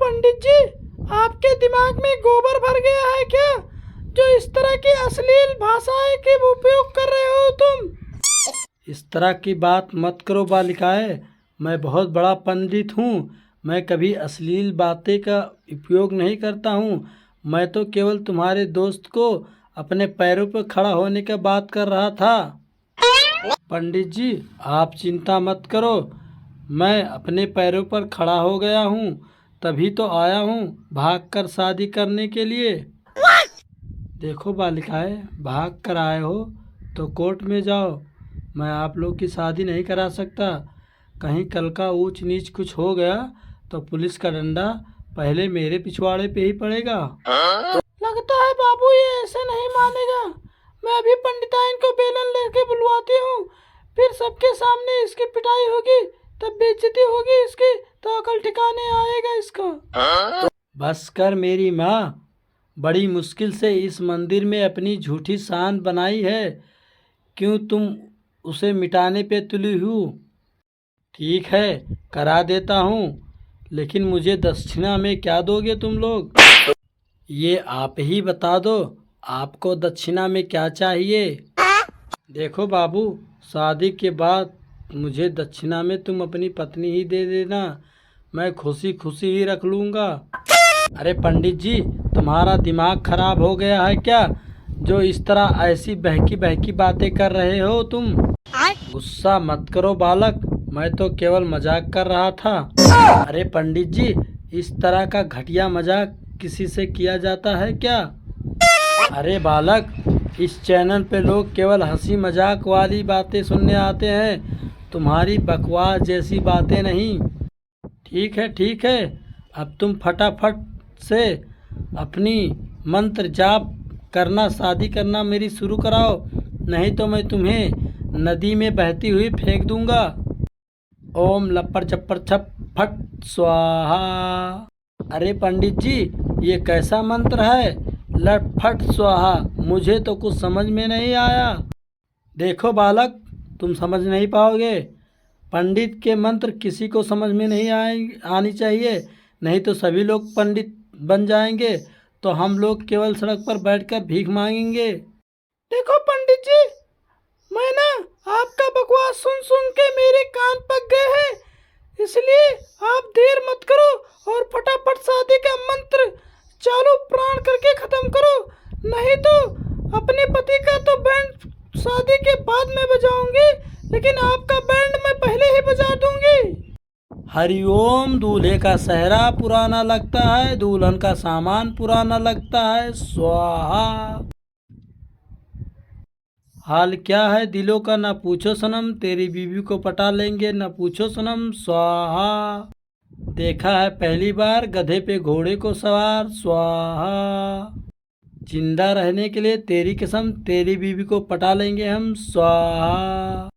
पंडित जी, आपके दिमाग में गोबर भर गया है क्या, जो इस तरह की अश्लील भाषाएं के उपयोग कर रहे हो तुम? इस तरह की बात मत करो बालिकाएं। मैं बहुत बड़ा पंडित हूँ। मैं कभी अश्लील बातें का उपयोग नहीं करता हूँ। मैं तो केवल तुम्हारे दोस्त को अपने पैरों पर खड़ा होने का बात कर रहा था। पंडित जी, आप चिंता मत करो। मैं अपने पैरों पर खड़ा हो गया हूँ, तभी तो आया हूँ भागकर शादी करने के लिए। देखो बालिकाएं, भाग कर आए हो तो कोर्ट में जाओ। मैं आप लोग की शादी नहीं करा सकता। कहीं कल का ऊंच नीच कुछ हो गया तो पुलिस का डंडा पहले मेरे पिछवाड़े पे ही पड़ेगा। लगता है बाबू ये ऐसे नहीं मानेगा। मैं अभी पंडिताइन को बेलन लेके बुलवाती हूँ, फिर सबके सामने इसकी पिटाई होगी, तब बेइज्जती होगी इसकी, तो अकल ठिकाने आएगा इसका। बस कर मेरी माँ। बड़ी मुश्किल से इस मंदिर में अपनी झूठी शान बनाई है। क्यों तुम उसे मिटाने पे तुली हूँ? ठीक है, करा देता हूँ, लेकिन मुझे दक्षिणा में क्या दोगे तुम लोग? ये आप ही बता दो, आपको दक्षिणा में क्या चाहिए? देखो बाबू, शादी के बाद मुझे दक्षिणा में तुम अपनी पत्नी ही दे देना। मैं खुशी खुशी ही रख लूँगा। अरे पंडित जी, तुम्हारा दिमाग खराब हो गया है क्या, जो इस तरह ऐसी बहकी बहकी बातें कर रहे हो तुम? गुस्सा मत करो बालक, मैं तो केवल मजाक कर रहा था। अरे पंडित जी, इस तरह का घटिया मजाक किसी से किया जाता है क्या? अरे बालक, इस चैनल पे लोग केवल हंसी मजाक वाली बातें सुनने आते हैं, तुम्हारी बकवास जैसी बातें नहीं। ठीक है, अब तुम फटाफट से अपनी मंत्र जाप करना, शादी करना मेरी शुरू कराओ, नहीं तो मैं तुम्हें नदी में बहती हुई फेंक दूंगा। ओम लप्पर चप्पर छप फट स्वाहा। अरे पंडित जी, ये कैसा मंत्र है, लट फट स्वाहा? मुझे तो कुछ समझ में नहीं आया। देखो बालक, तुम समझ नहीं पाओगे। पंडित के मंत्र किसी को समझ में नहीं आनी चाहिए, नहीं तो सभी लोग पंडित बन जाएंगे, तो हम लोग केवल सड़क पर बैठकर भीख मांगेंगे। देखो पंडित जी, मैं ना आपका बकवास सुन सुन के मेरे कान पक गए हैं, इसलिए आप देर मत करो और फटाफट शादी का मंत्र चालू प्राण करके खत्म करो, नहीं तो अपने पति का तो बैंड शादी के बाद में बजाऊंगी, लेकिन आपका बैंड मैं पहले ही बजा दूंगी। हरिओम। दूल्हे का सेहरा पुराना लगता है, दुल्हन का सामान पुराना लगता है। स्वाहा। हाल क्या है दिलों का, ना पूछो सनम, तेरी बीवी को पटा लेंगे, ना पूछो सनम। स्वाहा। देखा है पहली बार गधे पे घोड़े को सवार। स्वाहा। जिंदा रहने के लिए तेरी कसम, तेरी बीवी को पटा लेंगे हम। स्वाहा।